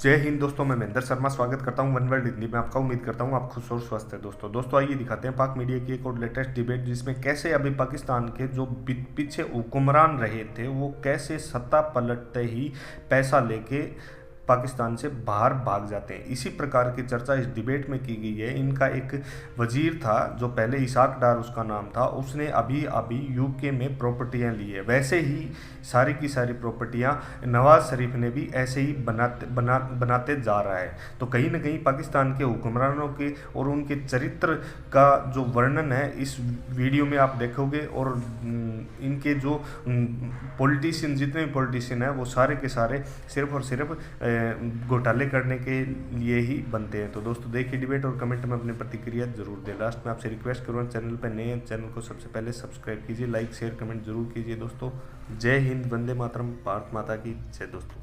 जय हिंद दोस्तों, मैं महेंद्र शर्मा स्वागत करता हूं वन वर्ल्ड हिंदी में आपका। उम्मीद करता हूं आप खुश और स्वस्थ हैं। दोस्तों आइए दिखाते हैं पाक मीडिया की एक और लेटेस्ट डिबेट, जिसमें कैसे अभी पाकिस्तान के जो पीछे हुक्मरान रहे थे वो कैसे सत्ता पलटते ही पैसा लेके पाकिस्तान से बाहर भाग जाते हैं। इसी प्रकार की चर्चा इस डिबेट में की गई है। इनका एक वजीर था जो पहले इसाक डार उसका नाम था, उसने अभी यूके में प्रॉपर्टियां ली है। वैसे ही सारी की सारी प्रॉपर्टियां नवाज शरीफ ने भी ऐसे ही बनाते जा रहा है। तो कहीं ना कहीं पाकिस्तान के हुक्मरानों के और उनके चरित्र का जो वर्णन है इस वीडियो में आप देखोगे। और इनके जो पॉलिटिशियन, जितने भी पॉलिटिशियन हैं वो सारे के सारे सिर्फ और सिर्फ घोटाले करने के लिए ही बनते हैं। तो दोस्तों देखिए डिबेट और कमेंट में अपनी प्रतिक्रिया जरूर दें। लास्ट में आपसे रिक्वेस्ट करूँगा, चैनल पर नए हैं चैनल को सबसे पहले सब्सक्राइब कीजिए, लाइक शेयर कमेंट जरूर कीजिए। दोस्तों जय हिंद, वंदे मातरम, भारत माता की जय। दोस्तों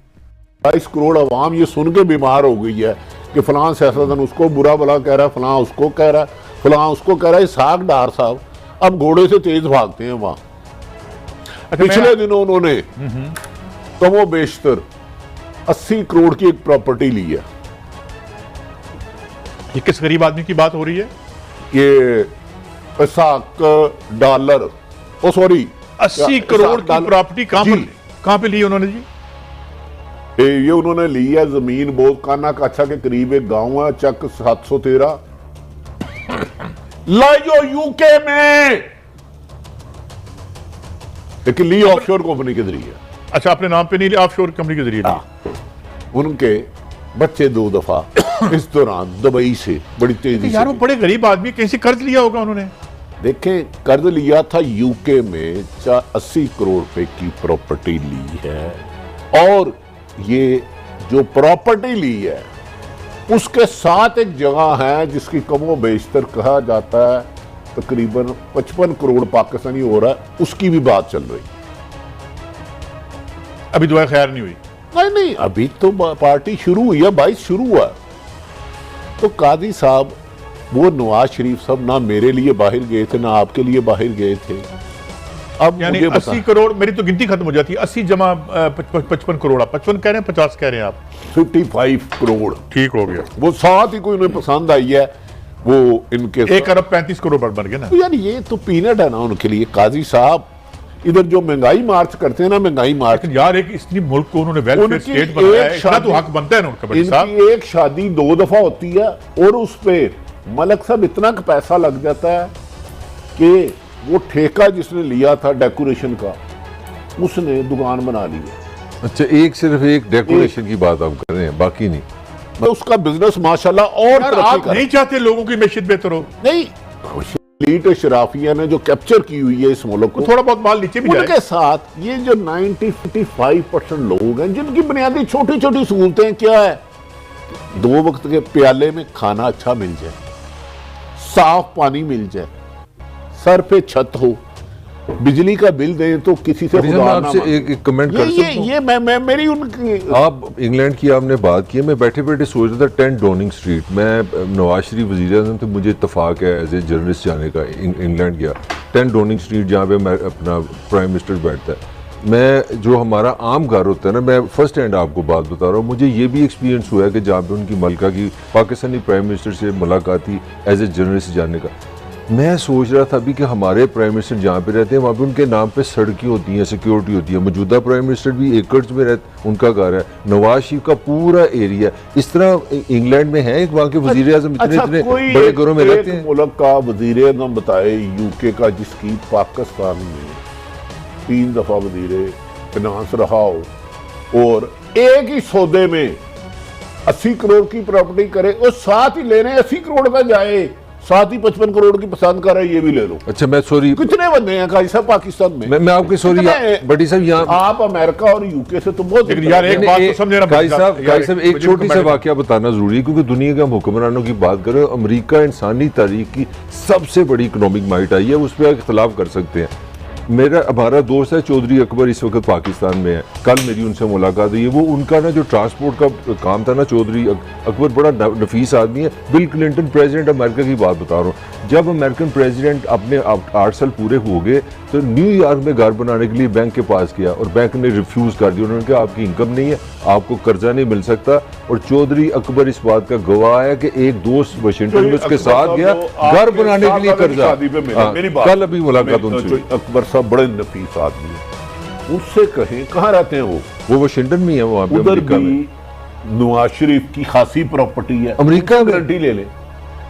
22 करोड़ अवाम ये सुन के बीमार हो गई है कि फलां सियासतदान उसको बुरा भला कह रहा है, फलां उसको कह रहा है, फलां उसको कह रहा है। इसाक डार साहब अब घोड़े से तेज भागते हैं वहां। पिछले दिनों उन्होंने कमो बेशतर 80 करोड़ की एक प्रॉपर्टी ली है। ये किस गरीब आदमी की बात हो रही है? ये इसाक डॉलर, ओ सॉरी 80 करोड़ की प्रॉपर्टी कहां पे ली उन्होंने जी? ये उन्होंने ली है जमीन बहुत काना काछा के करीब एक गांव है, चक 713 लाइयो यूके में, लेकिन ली ऑफशोर कंपनी के जरिए। अच्छा, अपने नाम पे नहीं लिया, ऑफशोर कंपनी के जरिए ली। उनके बच्चे 2 दफा इस दौरान दुबई से बड़ी तेजी यार वो बड़े गरीब आदमी, कहीं से कर्ज लिया होगा उन्होंने। देखें, कर्ज लिया था यूके में 80 करोड़ रुपए की प्रॉपर्टी ली है। और ये जो प्रॉपर्टी ली है उसके साथ एक जगह है जिसकी कमो बेशतर कहा जाता है तकरीबन 55 करोड़ पाकिस्तानी हो रहा है, उसकी भी बात चल रही। अभी दुआ खैर नहीं हुई? नहीं, अभी तो पार्टी शुरू हुई है, 22 शुरू हुआ। तो कादी साहब, वो नवाज शरीफ साहब ना मेरे लिए बाहर गए थे ना आपके लिए बाहर गए थे। अब यानी 80 करोड़, मेरी तो गिनती खत्म हो जाती है। 80 जमा 55 करोड़, 55 कह रहे हैं 50 कह रहे हैं आप? 55 करोड़ ठीक हो गया। वो साथ ही कोई उन्हें पसंद आई है, वो इनके 1 अरब 35 करोड़ बन गए ना। तो यार ये तो पीनट है ना उनके लिए। काजी साहब इधर जो महंगाई मार्च करते हैं ना, महंगाई मार्च, यार एक इतनी मुल्क को उन्होंने वेलफेयर स्टेट बनाया है, इतना तो हक बनता है ना उनका। बड़ी साहब, इनकी एक शादी 2 दफा होती है और उस पे मलक साहब इतना पैसा लग जाता है कि वो ठेका जिसने लिया था डेकोरेशन का, उसने दुकान बना ली है। अच्छा, सिर्फ एक डेकोरेशन की बात आप कर रहे हैं, बाकी नहीं? तो उसका बिजनेस माशाल्लाह और आप नहीं चाहते लोगों की मैशियत बेहतर हो? नहीं, एलीट शराफिया ने जो कैप्चर की हुई है इस मुल्क को, थोड़ा बहुत माल नीचे भी जाए। उनके साथ ये जो 95% लोग हैं जिनकी बुनियादी छोटी छोटी सहूलतें क्या है, 2 वक्त के प्याले में खाना अच्छा मिल जाए, साफ पानी मिल जाए, सर पे छत हो, बिजली का बिल दें तो किसी से आपसे एक कमेंट कर सकता हूं? ये मैं मेरी उनकी, आप इंग्लैंड की आपने बात की है, मैं बैठे बैठे सोच रहा था 10 डाउनिंग स्ट्रीट, मैं नवाज शरीफ वज़ीर-ए-आज़म थे, मुझे इत्तफाक है एज ए जर्नलिस्ट जाने का इंग्लैंड गया। 10 डाउनिंग स्ट्रीट जहाँ पे मैं अपना प्राइम मिनिस्टर बैठता है, मैं जो हमारा आम घर होता है ना, मैं फर्स्ट हैंड आपको बात बता रहा हूँ, मुझे ये भी एक्सपीरियंस हुआ है कि जहाँ पे उनकी मलका की पाकिस्तानी प्राइम मिनिस्टर से मुलाकात थी एज ए जर्नलिस्ट जाने का। मैं सोच रहा था अभी कि हमारे प्राइम मिनिस्टर जहाँ पे रहते हैं वहाँ पे उनके नाम पे सड़कें होती हैं, सिक्योरिटी होती है। मौजूदा प्राइम मिनिस्टर भी एकर्स में रहते, उनका घर है, नवाज शरीफ का पूरा एरिया। इस तरह इंग्लैंड में है वहाँ के वज़ीर-ए-आज़म इतने बड़े घरों में रहते हैं। मुल्क का वज़ीर-ए-आज़म बताए यूके का जिसकी पाकिस्तान में 3 दफा वज़ीर फिनांस रहा हो और एक ही सौदे में 80 करोड़ की प्रॉपर्टी करे और साथ ही लेने 80 करोड़ का जाए, साथ ही 55 करोड़ की पसंद कर रहा है, ये भी ले लो। अच्छा, मैं सॉरी, कितने बंदे हैं काजी साहब पाकिस्तान में? मैं आपकी सॉरी बड़ी साहब, यहाँ आप अमेरिका और यूके से तो बहुत यार एक बात तो समझे ना काजी साहब, एक छोटी सा वाकया बताना जरूरी है क्योंकि दुनिया के हम हुक्मरानों की बात करें, अमेरिका इंसानी तारीख की सबसे बड़ी इकोनॉमिक माइट आई है, उस पर इख्तलाफ कर सकते हैं। मेरा हमारा दोस्त है चौधरी अकबर, इस वक्त पाकिस्तान में है। कल मेरी उनसे मुलाकात हुई है। वो उनका ना जो ट्रांसपोर्ट का काम था ना, चौधरी अकबर बड़ा नफीस आदमी है। बिल क्लिंटन प्रेसिडेंट अमेरिका की बात बता रहा हूँ, जब अमेरिकन प्रेसिडेंट अपने 8 साल पूरे हो गए तो न्यूयॉर्क में घर बनाने के लिए बैंक के पास गया और बैंक ने रिफ्यूज़ कर दिया। उन्होंने कहा आपकी इनकम नहीं है, आपको कर्जा नहीं मिल सकता। और चौधरी अकबर इस बात का गवाह है कि एक दोस्त वाशिंगटन में उसके साथ गया घर बनाने के लिए कर्जा। कल अभी मुलाकात उनसे। अकबर साहब बड़े नफीस आदमी है, उससे कहें कहाँ रहते हैं वो वाशिंगटन में है, वहाँ पे उधर अमेरिका भी में। नवाज शरीफ की खासी प्रॉपर्टी है, अमेरिका में गारंटी ले ले।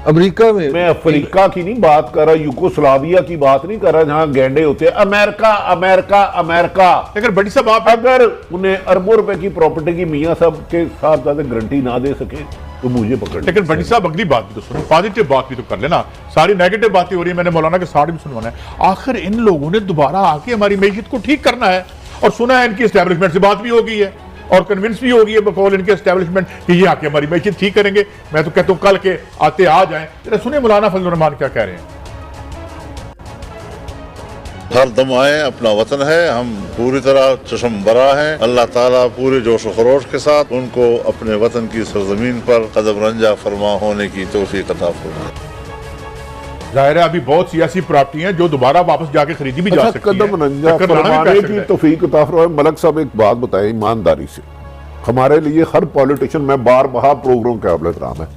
अमेरिका में मैं अफ्रीका की नहीं बात कर रहा, यूगोस्लाविया की बात नहीं कर रहा जहां गैंडे होते हैं। America America America. लेकिन बड़ी साहब आप अगर उन्हें अरबों रुपए की प्रॉपर्टी की मियां साहब के साथ ज्यादा गारंटी ना दे सके तो मुझे पकड़। लेकिन बड़ी साहब अगली बात भी तो सुनो, पॉजिटिव बात भी तो कर लेना। सारी नेगेटिव बातें हो रही है, मैंने मौलाना के साथ भी सुनवाना है। आखिर इन लोगों ने दोबारा आके हमारी मैशियत को ठीक करना है, और सुना है इनकी एस्टेब्लिशमेंट से बात भी हो गई है और कन्विंस भी हो गई है बकौल इनके एस्टेब्लिशमेंट कि ये आके हमारी मैशियत ठीक करेंगे। मैं तो कहता हूं कल के आते आ जाएं। जरा सुनिए मौलाना फजलुर रहमान क्या कह रहे हैं। हर दम आए, अपना वतन है, हम पूरी तरह चश्म बरा हैं। अल्लाह ताला पूरे जोश व खरोश के साथ उनको अपने वतन की सरजमीन पर कदम रंजा फरमा होने की तौफीक अता फरमाए। जाहिर है अभी बहुत सियासी प्रॉपर्टी हैं जो दोबारा वापस जाके खरीदी भी जा सकती कदम रंजा चक्कर लाना भी फरमाने पै की सकता है। तौफीक अता फरमाए। मलक साहब एक बात बताएं ईमानदारी से, हमारे लिए हर पॉलिटिशियन, मैं बार बार प्रोग्राम काबिल एहतराम है,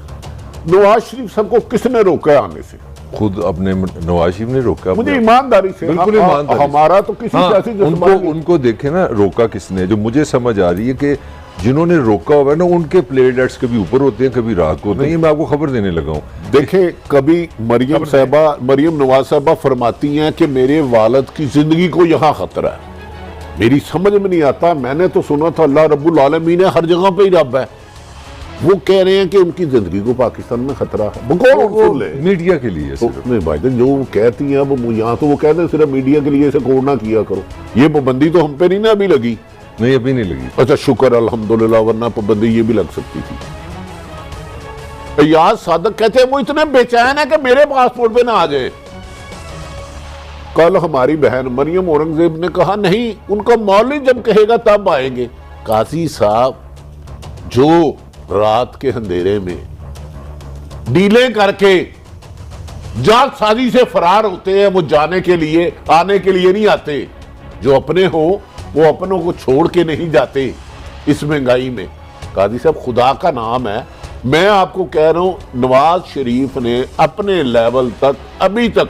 नवाज शरीफ साहब को किसने रोका है आने से? खुद अपने नवाज शरीफ ने रोका। मुझे ईमानदारी से, बिल्कुल ईमानदारी से। हमारा तो किसी सियासी जज्बा उनको देखे ना रोका किसने। जो मुझे समझ आ रही है कि जिन्होंने रोका हुआ है ना, उनके प्ले डेट्स कभी ऊपर होते हैं कभी रात को होते हैं। ये मैं आपको खबर देने लगा हूँ। देखें, कभी मरियम नवाज साहबा फरमाती हैं कि मेरे वालिद की जिंदगी को यहाँ खतरा है। मेरी समझ में नहीं आता, मैंने तो सुना था अल्लाह रब्बुल आलमीन है, हर जगह पे ही रब है। वो कह रहे हैं कि उनकी जिंदगी को पाकिस्तान में खतरा है। वो मीडिया के लिए तो नहीं भाईजान, जो वो कहती हैं वो यहाँ तो वो कहते हैं सिर्फ मीडिया के लिए इसे कोड ना किया करो। ये पाबंदी तो हम पे नहीं ना अभी लगी। नहीं, अभी नहीं लगी। अच्छा शुक्र अल्हम्दुलिल्लाह, वरना पाबंदी ये भी लग सकती थी। याद सादक कहते हैं वो इतने बेचैन है कि मेरे पासपोर्ट पे ना आ जाए। कल हमारी बहन मरियम औरंगजेब ने कहा नहीं, उनका मौलवी जब कहेगा तब आएंगे। काजी साहब जो रात के अंधेरे में डीलें करके जालसाजी से फरार होते हैं, वो जाने के लिए आने के लिए नहीं आते। जो अपने हो वो अपनों को छोड़ के नहीं जाते इस महंगाई में। काजी साहब खुदा का नाम है, मैं आपको कह रहा हूं नवाज शरीफ ने अपने लेवल तक अभी तक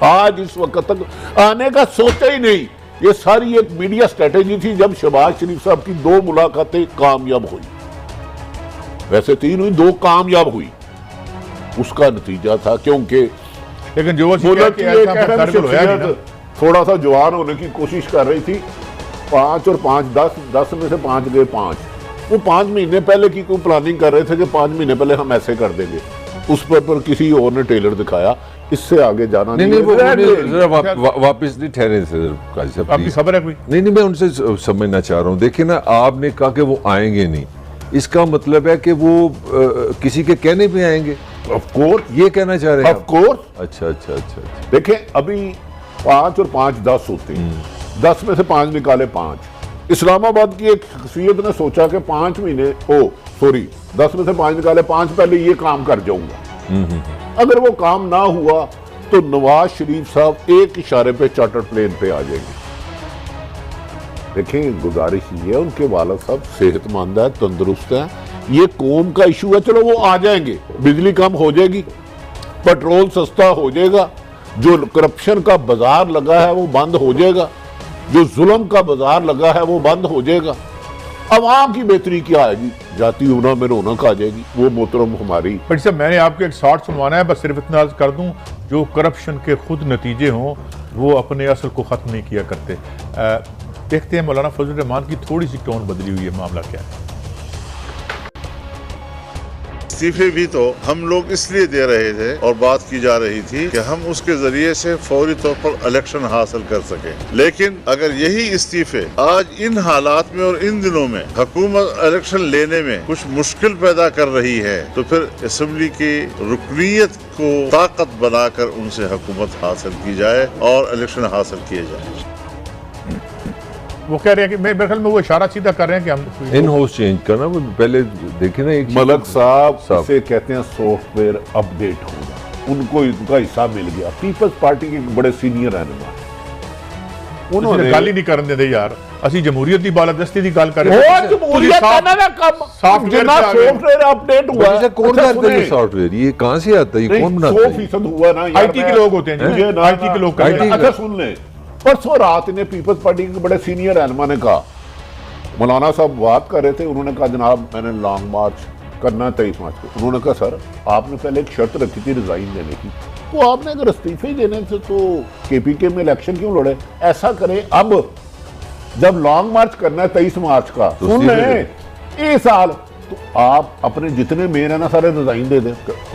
आज इस वक्त तक आने का सोचा ही नहीं। ये सारी एक मीडिया स्ट्रेटेजी थी। जब शहबाज शरीफ साहब की 2 मुलाकातें कामयाब हुई, वैसे 3 हुई, 2 कामयाब हुई, उसका नतीजा था क्योंकि लेकिन जो थोड़ा सा जवान होने की कोशिश कर रही थी। 5 और 5 10 में से 5 गए 5। वो 5 महीने पहले की कोई प्लानिंग कर रहे थे कि 5 महीने पहले हम ऐसे कर देंगे। उस पर किसी और ने टेलर दिखाया। इससे आगे जाना नहीं। वापिस नहीं ठहरे से आपकी खबर है कोई? नहीं, मैं उनसे समझना चाह रहा हूँ। देखिए ना, आपने कहा कि वो आएंगे नहीं, इसका मतलब है कि वो किसी के कहने पे आएंगे। ऑफ कोर्स ये कहना चाह रहे हैं? Of course. अच्छा। देखें, अभी 5 और 5 10 होते हैं। 10 में से 5 निकाले 5। इस्लामाबाद की एक शख्सियत ने सोचा कि 5 महीने 10 में से 5 निकाले 5, पहले ये काम कर जाऊंगा। अगर वो काम ना हुआ तो नवाज शरीफ साहब एक इशारे पे चार्टर प्लेन पे आ जाएंगे। देखें, गुजारिश ये है, उनके वालिद साहब सेहतमंद है, तंदुरुस्त है। ये कौम का इशू है, चलो वो आ जाएंगे। बिजली कम हो जाएगी, पेट्रोल सस्ता हो जाएगा, जो करप्शन का बाजार लगा है वो बंद हो जाएगा, जो जुल्म का बाजार लगा है वो बंद हो जाएगा। अवाम की बेहतरी क्या आएगी? जाती होना में रौनक आ जाएगी। वो मोहतरम हमारी। बट साहब मैंने आपको एक शॉर्ट सुनवाना है, बस सिर्फ इतना अर्ज कर दूं, जो करप्शन के खुद नतीजे हों वो अपने असल को ख़त्म नहीं किया करते। देखते हैं मौलाना फजलुर रहमान की थोड़ी सी टोन बदली हुई है, मामला क्या है। इस्तीफे भी तो हम लोग इसलिए दे रहे थे और बात की जा रही थी कि हम उसके जरिए से फौरी तौर पर इलेक्शन हासिल कर सके, लेकिन अगर यही इस्तीफे आज इन हालात में और इन दिनों में हुकूमत इलेक्शन लेने में कुछ मुश्किल पैदा कर रही है, तो फिर असेंबली की रुकनीत को ताकत बनाकर उनसे हुकूमत हासिल की जाए और इलेक्शन हासिल किए जाए। वो कह रहे हैं कि मेरे ख्याल में वो इशारा सीधा कर रहे हैं कि हम इन हाउस चेंज करना, वो पहले देखे ना एक मलक साहब इसे कहते हैं सॉफ्टवेयर अपडेट होना, उनको इनका हिस्सा मिल गया। पीपल्स पार्टी के बड़े सीनियर रहनुमा उन्होंने गाली नहीं करने देते यार, ਅਸੀਂ ਜਮਹੂਰੀਅਤ ਦੀ ਬਾਲਾਦਸਤੀ ਦੀ ਗੱਲ ਕਰ ਰਹੇ ਉਹ जमहूरियत का ना कम सॉफ्टवेयर अपडेट हुआ है। कौन करता है सॉफ्टवेयर, ये कहाँ से आता है, ये कौन बनाता है? 100% हुआ ना, आईटी के लोग होते हैं, आईटी के लोग करते हैं। अच्छा सुन ले, परसों रात ने पीपल्स पार्टी के बड़े सीनियर रहनुमा ने कहा, मौलाना साहब बात कर रहे थे, उन्होंने कहा जनाब मैंने लॉन्ग मार्च करना 23 मार्च को। उन्होंने कहा सर आपने पहले एक शर्त रखी थी रिजाइन देने की, तो आपने अगर इस्तीफे देने से तो केपीके में इलेक्शन क्यों लड़े? ऐसा करें अब जब लॉन्ग मार्च करना है 23 मार्च का, तो सुन ले इस साल, तो आप अपने जितने मेयर है ना सारे रिजाइन दे दें।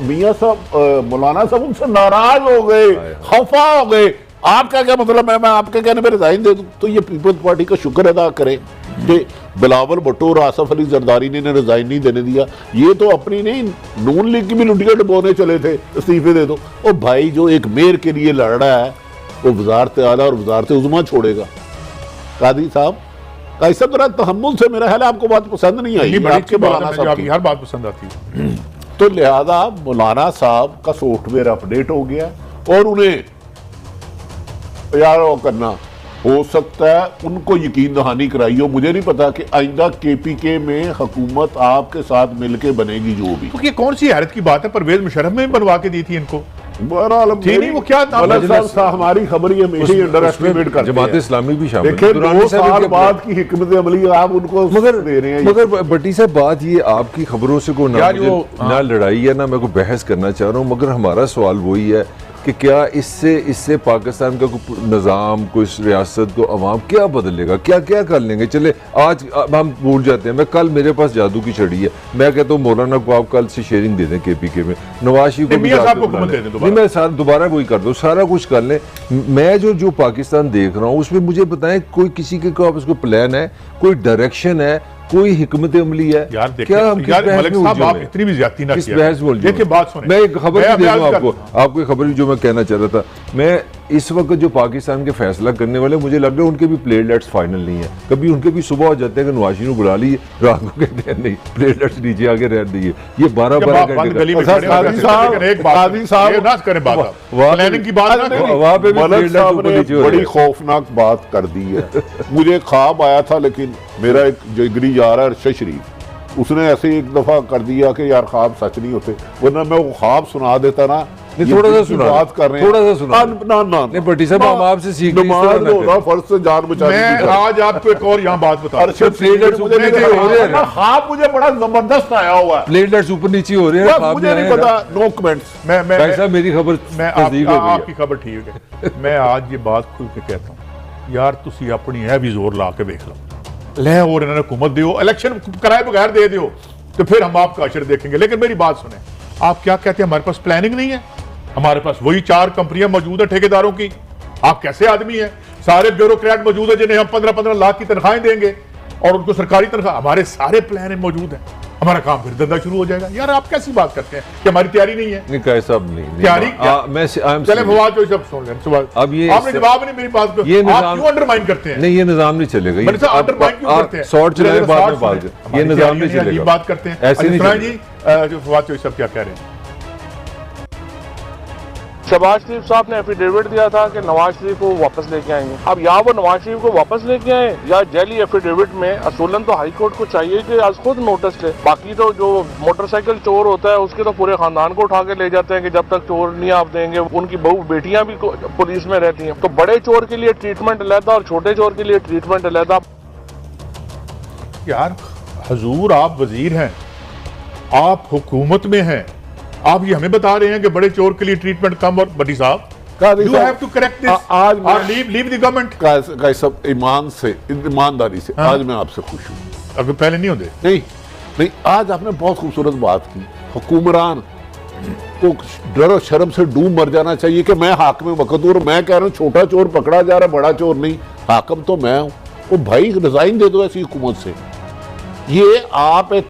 मियां साहब मौलाना साहब उनसे नाराज हो गए, खफा हो गए। आपका क्या मतलब है मैं आपके कहने पे रिजाइन दे दूं? तो ये पीपल्स पार्टी का शुक्र अदा करें कि बिलावल भुट्टो और आसफ अली जरदारी ने रिजाइन नहीं देने दिया। ये तो अपनी नहीं नून लीग की भी लुटिया डुबोने चले थे, इस्तीफे दे दो। और भाई जो एक मेयर के लिए लड़ रहा है वो वजारत आला और वजारत उज़्मा छोड़ेगा। कादी साहब काजी साहब जरा तहम्मुल से, मेरा ख्याल आपको बात पसंद नहीं आई आपके मौलाना साहब की, हर बात पसंद आती है। तो लिहाजा मौलाना साहब का सॉफ्टवेयर अपडेट हो गया और उन्हें यार वो करना हो सकता है उनको यकीन दहानी कराई हो। मुझे नहीं पता कि आइंदा केपीके में हुकूमत आपके साथ मिलके बनेगी जो भी। तो ये कौन सी हैरत की बात है, परवेज मुशर्रफ में बनवा के दी थी इनको। बहरहाल नहीं वो क्या हमारी खबर ये हमेशा अंडर एस्टिमेट करते हैं। जमात इस्लामी भी शामिल देखिए 2 साल बाद की हिकमत अमली आप उनको दे रहे हैं। मगर भट्टी साहब बात ये आपकी खबरों से को ना ना लड़ाई है ना मैं को बहस करना चाह रहा हूँ, मगर हमारा सवाल वही है कि क्या इससे पाकिस्तान का कोई निज़ाम, कोई रियासत को अवाम क्या बदलेगा, क्या क्या कर लेंगे? चले आज हम भूल जाते हैं, मैं कल मेरे पास जादू की छड़ी है, मैं कहता हूँ मौलाना को आप कल से शेयरिंग दे दें केपीके में, नवाज शरीफ को भी मैं साथ दोबारा वही कर दूँ, सारा कुछ कर लें। मैं जो पाकिस्तान देख रहा हूँ उसमें मुझे बताएं कोई किसी के उसको प्लान है, कोई डायरेक्शन है, कोई हिकमत अमली है? यार क्या हम मलिक साहब आप इतनी भी ज्यादती ना किया। देखिए बात सुनिए, मैं एक खबर दे दूं आपको एक खबर जो मैं कहना चाह रहा था। मैं इस वक्त जो पाकिस्तान के फैसला करने वाले मुझे लग रहा है उनके भी प्लेटलेट्स फाइनल नहीं है। कभी उनके भी सुबह हो जाते हैं कि नवाज शरीफ बुला ली, रात को कहते हैं नहीं प्लेटलेट्स नीचे आगे रह दिए। ये 12-12 घंटे बड़ी खौफनाक बात कर दी है। मुझे ख्वाब आया था, लेकिन मेरा एक जिगरी यार है अरशद शरीफ, उसने ऐसे एक दफा कर दिया कि यार ख्वाब सच नहीं होते, वरना मैं वो ख्वाब सुना देता ना। थोड़ा सा सुना, बात कर रहे हैं, थोड़ा सा सुना ना नहीं भट्टी साहब हम आपसे सीख फर्ज से जान बचाने। मैं आज आपको एक और यहाँ बात बता, ख्वाब मुझे बड़ा जबरदस्त आया हुआ है, प्लेटलेट्स ऊपर नीचे हो रहे हैं, मुझे नहीं पता, नो कमेंट्स। मैं मेरी खबर मैं आपकी खबर ठीक है। मैं आज ये बात खुल के कहता हूँ यार तुसी अपनी है भी जोर ला के देख लो, ले और इन्होंने हुकूमत दियो, इलेक्शन कराए बगैर दे दियो, तो फिर हम आपका अशर देखेंगे। लेकिन मेरी बात सुने, आप क्या कहते हैं हमारे पास प्लानिंग नहीं है? हमारे पास वही 4 कंपनियां मौजूद है ठेकेदारों की। आप कैसे आदमी हैं? सारे ब्यूरोक्रेट मौजूद है जिन्हें हम 15-15 लाख की तनख्वाहें देंगे और उनको सरकारी तनख्वाह, हमारे सारे प्लान मौजूद हैं, हमारा काम फिर धंधा शुरू हो जाएगा। यार आप कैसी बात करते हैं कि हमारी तैयारी नहीं है? नहीं कहे साहब नहीं तैयारी चले फवाद जो सब सुन लें। अब ये आपने जवाब नहीं मेरी बात को, ये आप क्यों अंडरमाइन करते हैं? नहीं ये निजाम नहीं चलेगा, ये अंडरमाइन क्यों करते हैं? शॉर्ट चलाने बाद में बात, ये निजाम नहीं चलेगा, बात करते हैं ऐसे नहीं जी। जो फवाद जो सब क्या कह रहे हैं? शहबाज शरीफ साहब ने एफिडेविट दिया था कि नवाज शरीफ को वापस लेके आएंगे। अब या वो नवाज शरीफ को वापस लेके आए या जेली एफिडेविट में असूलन तो हाई कोर्ट को चाहिए कि आज खुद नोटिस ले। बाकी तो जो मोटरसाइकिल चोर होता है उसके तो पूरे खानदान को उठा के ले जाते हैं कि जब तक चोर नहीं आप देंगे। उनकी बहू बेटियां भी पुलिस में रहती हैं। तो बड़े चोर के लिए ट्रीटमेंट अलहदा और छोटे चोर के लिए ट्रीटमेंट अलहदा। यार हजूर आप वजीर हैं, आप हुकूमत में हैं, आप ये हमें बता रहे हैं कि बड़े चोर के लिए ट्रीटमेंट कम। और बड़ी साहब you have to correct this, आज लीव द गवर्नमेंट। सब ईमानदारी से आज मैं आपसे खुश हूँ। अगर पहले नहीं होते नहीं नहीं, आज आपने बहुत खूबसूरत बात की। हुक्मरान को डर और शर्म से डूब मर जाना चाहिए कि मैं हाकिम वक्त हूं और मैं कह रहा हूं छोटा चोर पकड़ा जा रहा है, बड़ा चोर नहीं, हाकिम तो मैं हूं। वो भाई रिजाइन दे दो ऐसी हुकूमत से। ये आप एक